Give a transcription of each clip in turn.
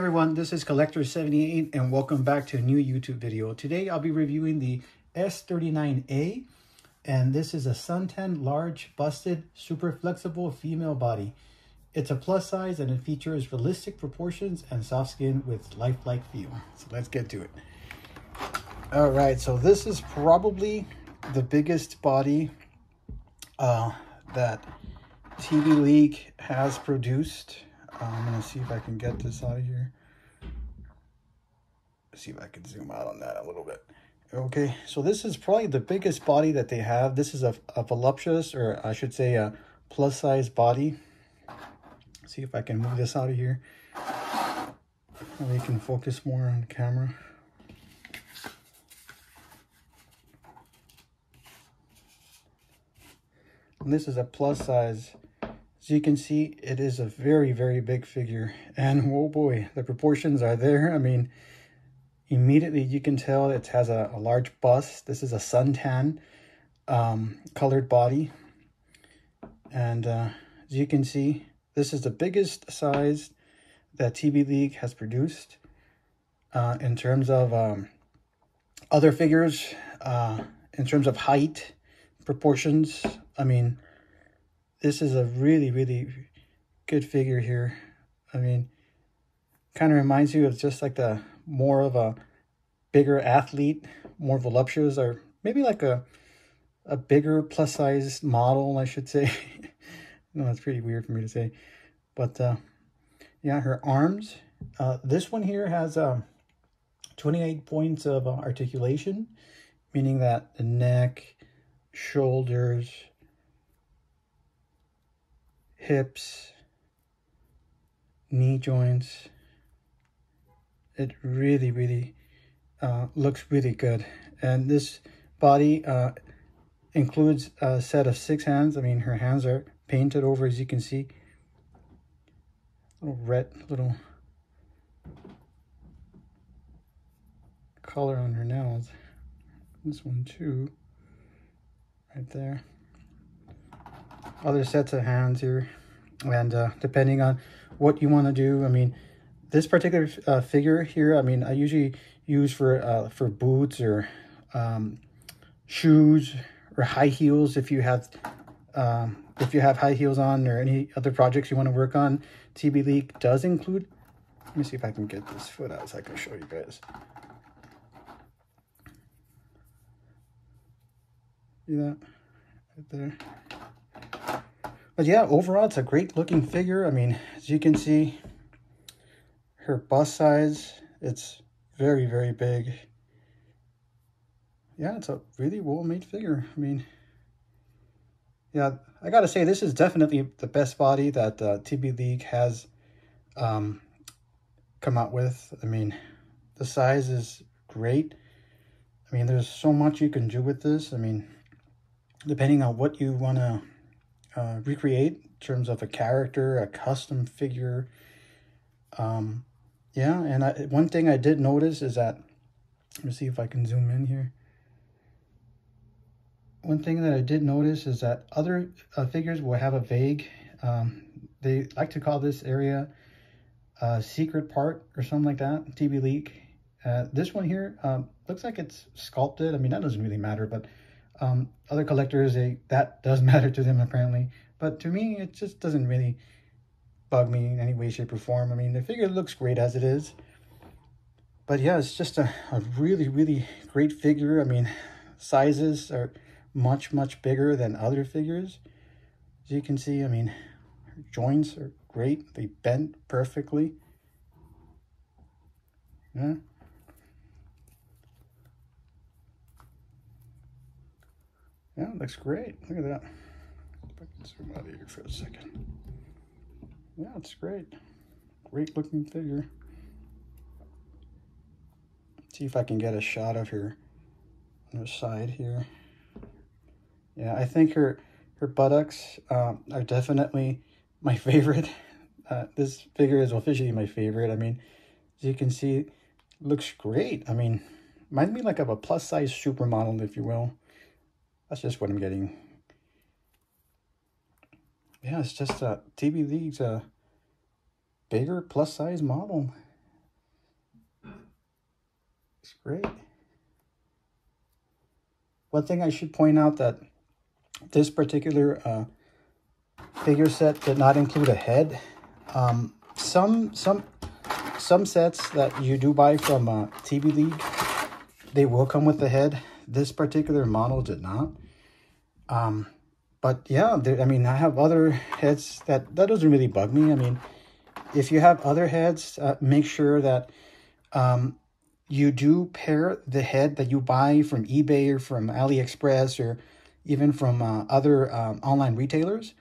everyone, this is Collector78 and welcome back to a new YouTube video. Today I'll be reviewing the S39A, and this is a suntan large busted super flexible female body. It's a plus size and it features realistic proportions and soft skin with lifelike feel. So let's get to it. All right, so this is probably the biggest body that TBLeague has produced. I'm gonna see if I can get this out of here. See if I can zoom out on that a little bit. Okay, so this is probably the biggest body that they have. This is a voluptuous, or I should say a plus size body. See if I can move this out of here. Maybe we can focus more on the camera. And this is a plus size. As you can see, it is a very, very big figure. And oh boy, the proportions are there. I mean, immediately you can tell it has a large bust. This is a suntan colored body. And as you can see, this is the biggest size that TBLeague has produced. In terms of other figures, in terms of height, proportions, I mean, this is a really, really good figure here. I mean, kind of reminds you of just like the more of a bigger athlete, more voluptuous, or maybe like a bigger plus size model, I should say. No, that's pretty weird for me to say. But yeah, her arms. This one here has 28 points of articulation, meaning that the neck, shoulders, hips, knee joints, it really, really looks really good. And this body includes a set of 6 hands. I mean, her hands are painted over, as you can see. Little red, little color on her nails. This one too, right there. Other sets of hands here, and depending on what you want to do, I mean, this particular figure here, I mean, I usually use for boots or shoes or high heels. If you have high heels on, or any other projects you want to work on, TBLeague does include. Let me see if I can get this foot out so I can show you guys. See that right there? But yeah, overall, it's a great looking figure. I mean, as you can see, her bust size, it's very, very big. Yeah, it's a really well-made figure. I mean, yeah, I gotta say, this is definitely the best body that TBLeague has come out with. I mean, the size is great. I mean, there's so much you can do with this. I mean, depending on what you want to recreate in terms of a character, a custom figure. Yeah, and one thing I did notice is that, let me see if I can zoom in here. One thing that I did notice is that other figures will have a vague, they like to call this area secret part or something like that, TBLeague. This one here looks like it's sculpted. I mean, that doesn't really matter, but other collectors, that does matter to them apparently. But to me, it just doesn't really bug me in any way, shape, or form. I mean, the figure looks great as it is. But yeah, it's just a really, really great figure. I mean, sizes are much, much bigger than other figures. As you can see, I mean, her joints are great. They bend perfectly. Yeah. Yeah, it looks great. Look at that. If I can zoom out of here for a second. Yeah, it's great. Great looking figure. See if I can get a shot of her on the side here. Yeah, I think her buttocks are definitely my favorite. This figure is officially my favorite. I mean, as you can see, it looks great. I mean, reminds me like of a plus size supermodel, if you will. That's just what I'm getting. Yeah, it's just TBLeague's a bigger plus size model. great. One thing I should point out that this particular figure set did not include a head. Some sets that you do buy from TBLeague, they will come with the head. This particular model did not. But yeah, I mean, I have other heads that doesn't really bug me. I mean, if you have other heads, make sure that you do pair the head that you buy from eBay or from AliExpress or even from other online retailers.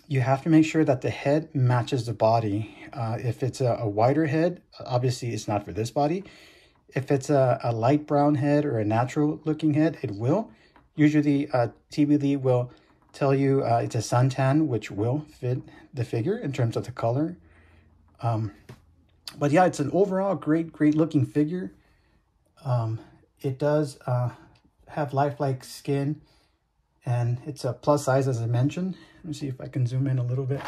You have to make sure that the head matches the body. If it's a wider head, obviously it's not for this body. If it's a light brown head or a natural looking head, it will. Usually TBLeague will tell you it's a suntan, which will fit the figure in terms of the color. But yeah, it's an overall great looking figure. It does have lifelike skin, and it's a plus size, as I mentioned. Let me see if I can zoom in a little bit.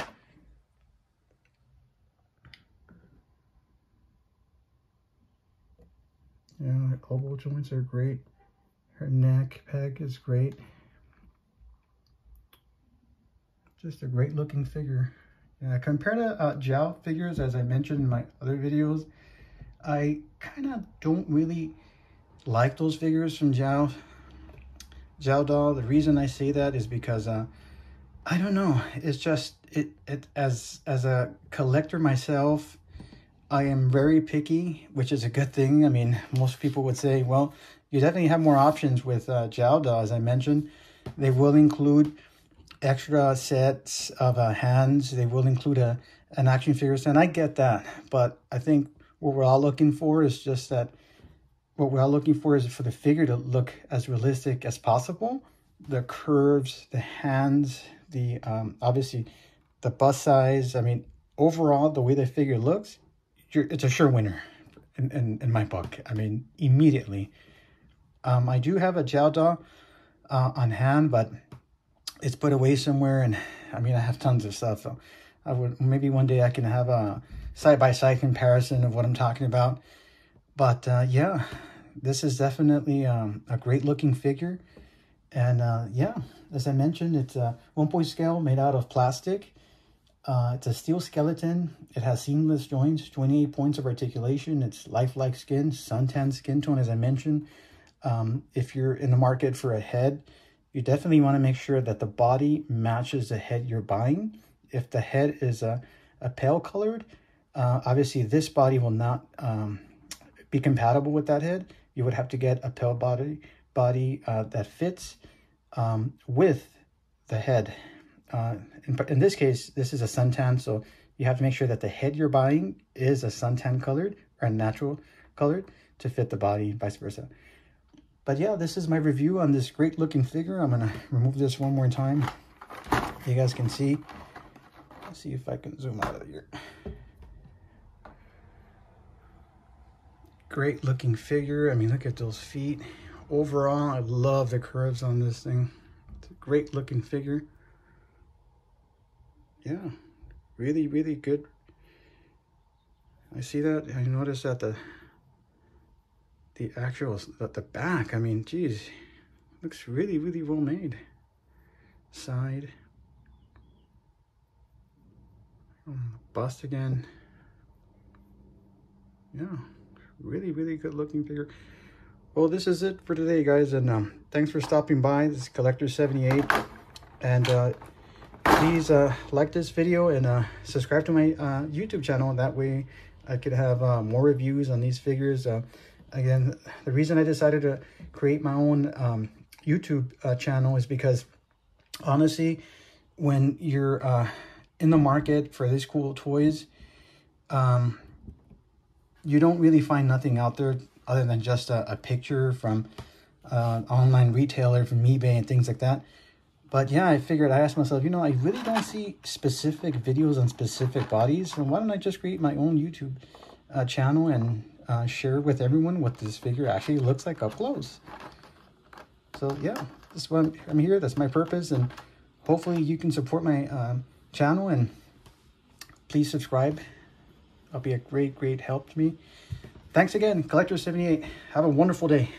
Yeah, her elbow joints are great. Her neck peg is great. Just a great looking figure. Yeah, compared to Jow figures, as I mentioned in my other videos, I kind of don't really like those figures from Jow Doll. The reason I say that is because I don't know, it's just as a collector myself, I am very picky, which is a good thing. I mean, most people would say, well, you definitely have more options with Jow Doll. As I mentioned, they will include extra sets of hands. They will include an action figure set, and I get that. But I think what we're all looking for is just that, what we're all looking for is for the figure to look as realistic as possible. The curves, the hands, the obviously the bust size. I mean, overall, the way the figure looks, it's a sure winner in my book. I mean, immediately. I do have a Jow Doll on hand, but it's put away somewhere, and I mean, I have tons of stuff, so I would maybe one day I can have a side-by-side comparison of what I'm talking about. But yeah, this is definitely a great looking figure. And yeah, as I mentioned, it's a 1-point scale made out of plastic. It's a steel skeleton. It has seamless joints, 28 points of articulation. It's lifelike skin, suntan skin tone, as I mentioned. If you're in the market for a head, you definitely want to make sure that the body matches the head you're buying. If the head is a pale colored, obviously this body will not be compatible with that head. You would have to get a pale body that fits with the head. In this case, this is a suntan, so you have to make sure that the head you're buying is a suntan colored or a natural colored to fit the body, vice versa. But yeah, this is my review on this great looking figure. I'm gonna remove this one more time. You guys can see. Let's see if I can zoom out of here. Great looking figure. I mean, look at those feet. Overall, I love the curves on this thing. It's a great looking figure. Yeah, really good. I see that. I noticed that the back, I mean, geez, looks really well made. Side. Bust again. Yeah, really good looking figure. Well, this is it for today, guys, and thanks for stopping by. This is Collector 78, and please like this video and subscribe to my YouTube channel. That way I could have more reviews on these figures. Again, the reason I decided to create my own YouTube channel is because, honestly, when you're in the market for these cool toys, you don't really find nothing out there other than just a picture from online retailer, from eBay and things like that. But yeah, I asked myself, you know, I really don't see specific videos on specific bodies, so why don't I just create my own YouTube channel and share with everyone what this figure actually looks like up close. So yeah, this is why I'm here. That's my purpose, and hopefully you can support my channel, and please subscribe. That'll be a great help to me thanks again, Collector78. Have a wonderful day.